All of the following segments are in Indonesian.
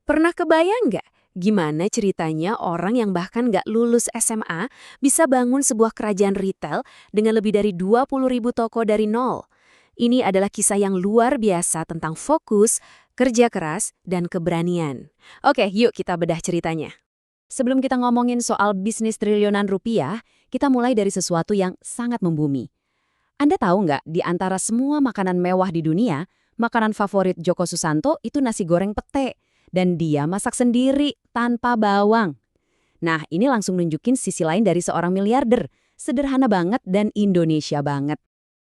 Pernah kebayang nggak gimana ceritanya orang yang bahkan nggak lulus SMA bisa bangun sebuah kerajaan retail dengan lebih dari 20.000 toko dari nol? Ini adalah kisah yang luar biasa tentang fokus, kerja keras, dan keberanian. Oke, yuk kita bedah ceritanya. Sebelum kita ngomongin soal bisnis triliunan rupiah, kita mulai dari sesuatu yang sangat membumi. Anda tahu nggak, di antara semua makanan mewah di dunia, makanan favorit Joko Susanto itu nasi goreng pete. Dan dia masak sendiri, tanpa bawang. Nah, ini langsung nunjukin sisi lain dari seorang miliarder. Sederhana banget dan Indonesia banget.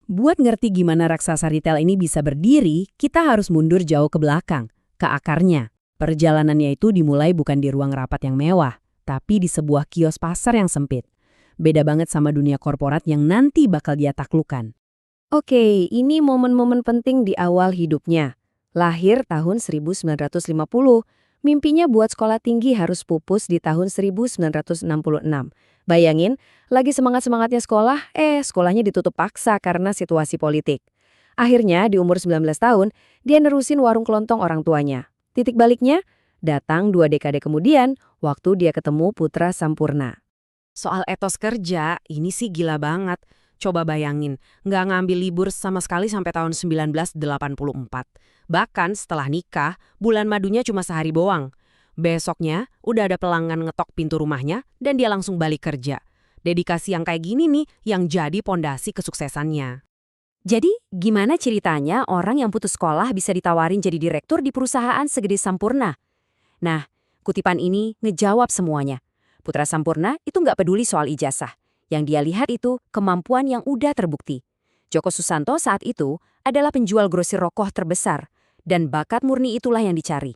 Buat ngerti gimana raksasa retail ini bisa berdiri, kita harus mundur jauh ke belakang, ke akarnya. Perjalanannya itu dimulai bukan di ruang rapat yang mewah, tapi di sebuah kios pasar yang sempit. Beda banget sama dunia korporat yang nanti bakal dia taklukkan. Oke, ini momen-momen penting di awal hidupnya. Lahir tahun 1950, mimpinya buat sekolah tinggi harus pupus di tahun 1966. Bayangin, lagi semangat-semangatnya sekolah, sekolahnya ditutup paksa karena situasi politik. Akhirnya di umur 19 tahun, dia nerusin warung kelontong orang tuanya. Titik baliknya, datang 2 dekade kemudian, waktu dia ketemu Putra Sampurna. Soal etos kerja, ini sih gila banget. Coba bayangin, nggak ngambil libur sama sekali sampai tahun 1984. Bahkan setelah nikah, bulan madunya cuma sehari doang. Besoknya, udah ada pelanggan ngetok pintu rumahnya dan dia langsung balik kerja. Dedikasi yang kayak gini nih yang jadi pondasi kesuksesannya. Jadi, gimana ceritanya orang yang putus sekolah bisa ditawarin jadi direktur di perusahaan segede Sampurna? Nah, kutipan ini ngejawab semuanya. Putra Sampurna itu nggak peduli soal ijazah. Yang dia lihat itu kemampuan yang udah terbukti. Joko Susanto saat itu adalah penjual grosir rokok terbesar, dan bakat murni itulah yang dicari.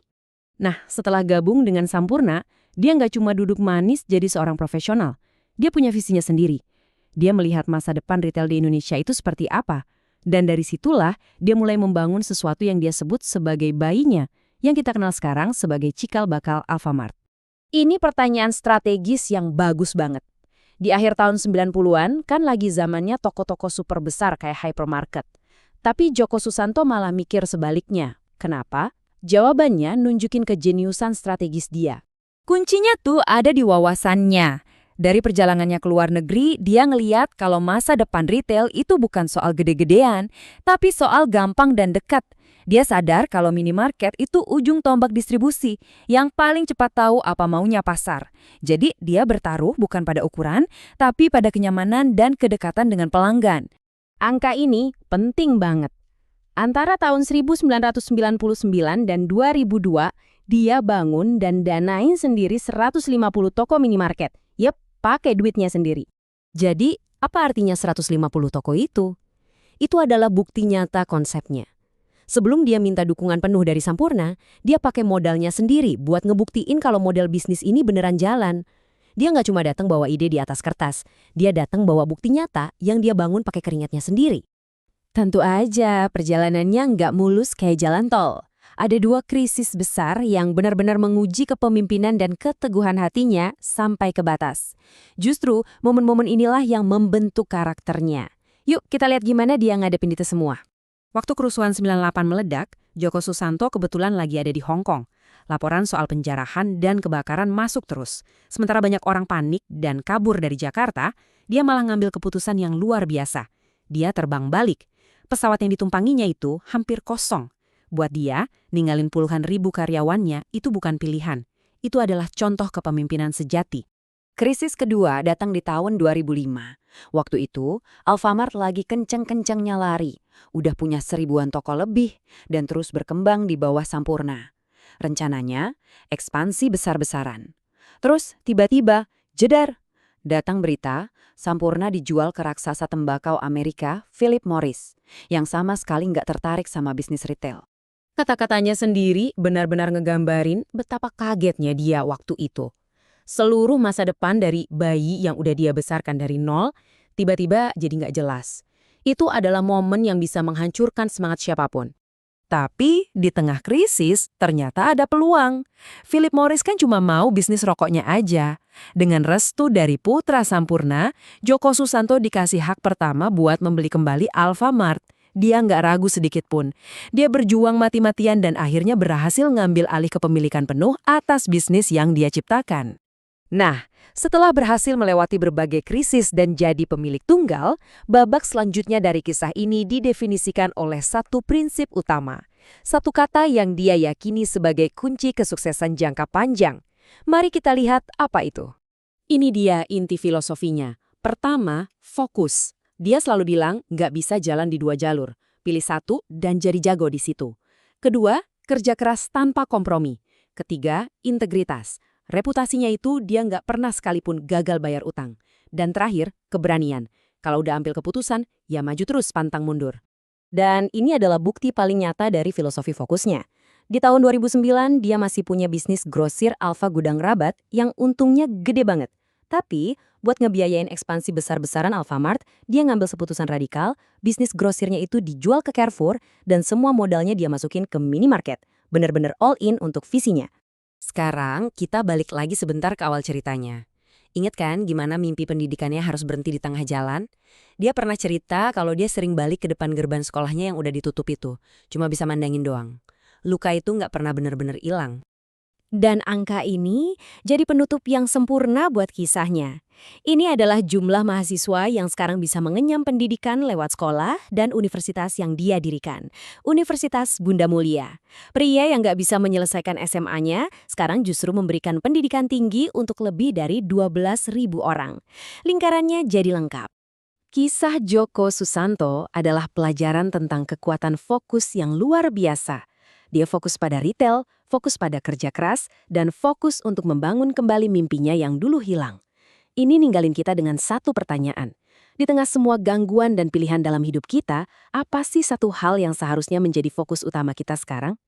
Nah, setelah gabung dengan Sampurna, dia nggak cuma duduk manis jadi seorang profesional. Dia punya visinya sendiri. Dia melihat masa depan retail di Indonesia itu seperti apa. Dan dari situlah dia mulai membangun sesuatu yang dia sebut sebagai bayinya, yang kita kenal sekarang sebagai cikal bakal Alfamart. Ini pertanyaan strategis yang bagus banget. Di akhir tahun 90-an kan lagi zamannya toko-toko super besar kayak hypermarket. Tapi Joko Susanto malah mikir sebaliknya. Kenapa? Jawabannya nunjukin kejeniusan strategis dia. Kuncinya tuh ada di wawasannya. Dari perjalanannya ke luar negeri, dia ngeliat kalau masa depan retail itu bukan soal gede-gedean, tapi soal gampang dan dekat. Dia sadar kalau minimarket itu ujung tombak distribusi yang paling cepat tahu apa maunya pasar. Jadi dia bertaruh bukan pada ukuran, tapi pada kenyamanan dan kedekatan dengan pelanggan. Angka ini penting banget. Antara tahun 1999 dan 2002, dia bangun dan danain sendiri 150 toko minimarket. Yep, pakai duitnya sendiri. Jadi, apa artinya 150 toko itu? Itu adalah bukti nyata konsepnya. Sebelum dia minta dukungan penuh dari Sampurna, dia pakai modalnya sendiri buat ngebuktiin kalau model bisnis ini beneran jalan. Dia nggak cuma datang bawa ide di atas kertas, dia datang bawa bukti nyata yang dia bangun pakai keringatnya sendiri. Tentu aja perjalanannya nggak mulus kayak jalan tol. Ada 2 krisis besar yang benar-benar menguji kepemimpinan dan keteguhan hatinya sampai ke batas. Justru momen-momen inilah yang membentuk karakternya. Yuk kita lihat gimana dia ngadepin itu semua. Waktu kerusuhan 98 meledak, Joko Susanto kebetulan lagi ada di Hong Kong. Laporan soal penjarahan dan kebakaran masuk terus. Sementara banyak orang panik dan kabur dari Jakarta, dia malah ngambil keputusan yang luar biasa. Dia terbang balik. Pesawat yang ditumpanginya itu hampir kosong. Buat dia, ninggalin puluhan ribu karyawannya itu bukan pilihan. Itu adalah contoh kepemimpinan sejati. Krisis kedua datang di tahun 2005. Waktu itu, Alfamart lagi kenceng-kencengnya lari. Udah punya 1000-an toko lebih dan terus berkembang di bawah Sampurna. Rencananya, ekspansi besar-besaran. Terus, tiba-tiba, jedar. Datang berita, Sampurna dijual ke raksasa tembakau Amerika, Philip Morris, yang sama sekali nggak tertarik sama bisnis retail. Kata-katanya sendiri benar-benar ngegambarin betapa kagetnya dia waktu itu. Seluruh masa depan dari bayi yang udah dia besarkan dari nol, tiba-tiba jadi nggak jelas. Itu adalah momen yang bisa menghancurkan semangat siapapun. Tapi di tengah krisis, ternyata ada peluang. Philip Morris kan cuma mau bisnis rokoknya aja. Dengan restu dari Putra Sampurna, Joko Susanto dikasih hak pertama buat membeli kembali Alfamart. Dia nggak ragu sedikit pun. Dia berjuang mati-matian dan akhirnya berhasil ngambil alih kepemilikan penuh atas bisnis yang dia ciptakan. Nah, setelah berhasil melewati berbagai krisis dan jadi pemilik tunggal, babak selanjutnya dari kisah ini didefinisikan oleh satu prinsip utama. Satu kata yang dia yakini sebagai kunci kesuksesan jangka panjang. Mari kita lihat apa itu. Ini dia inti filosofinya. Pertama, fokus. Dia selalu bilang nggak bisa jalan di dua jalur. Pilih satu dan jadi jago di situ. Kedua, kerja keras tanpa kompromi. Ketiga, integritas. Reputasinya itu dia nggak pernah sekalipun gagal bayar utang. Dan terakhir, keberanian. Kalau udah ambil keputusan, ya maju terus pantang mundur. Dan ini adalah bukti paling nyata dari filosofi fokusnya. Di tahun 2009, dia masih punya bisnis grosir Alfa Gudang Rabat yang untungnya gede banget. Tapi, buat ngebiayain ekspansi besar-besaran Alfamart, dia ngambil keputusan radikal, bisnis grosirnya itu dijual ke Carrefour, dan semua modalnya dia masukin ke minimarket. Bener-bener all in untuk visinya. Sekarang kita balik lagi sebentar ke awal ceritanya. Ingat kan gimana mimpi pendidikannya harus berhenti di tengah jalan? Dia pernah cerita kalau dia sering balik ke depan gerbang sekolahnya yang udah ditutup itu. Cuma bisa mandangin doang. Luka itu nggak pernah bener-bener hilang. Dan angka ini jadi penutup yang sempurna buat kisahnya. Ini adalah jumlah mahasiswa yang sekarang bisa mengenyam pendidikan lewat sekolah dan universitas yang dia dirikan. Universitas Bunda Mulia. Pria yang nggak bisa menyelesaikan SMA-nya, sekarang justru memberikan pendidikan tinggi untuk lebih dari 12.000 orang. Lingkarannya jadi lengkap. Kisah Joko Susanto adalah pelajaran tentang kekuatan fokus yang luar biasa. Dia fokus pada retail, fokus pada kerja keras, dan fokus untuk membangun kembali mimpinya yang dulu hilang. Ini ninggalin kita dengan satu pertanyaan. Di tengah semua gangguan dan pilihan dalam hidup kita, apa sih satu hal yang seharusnya menjadi fokus utama kita sekarang?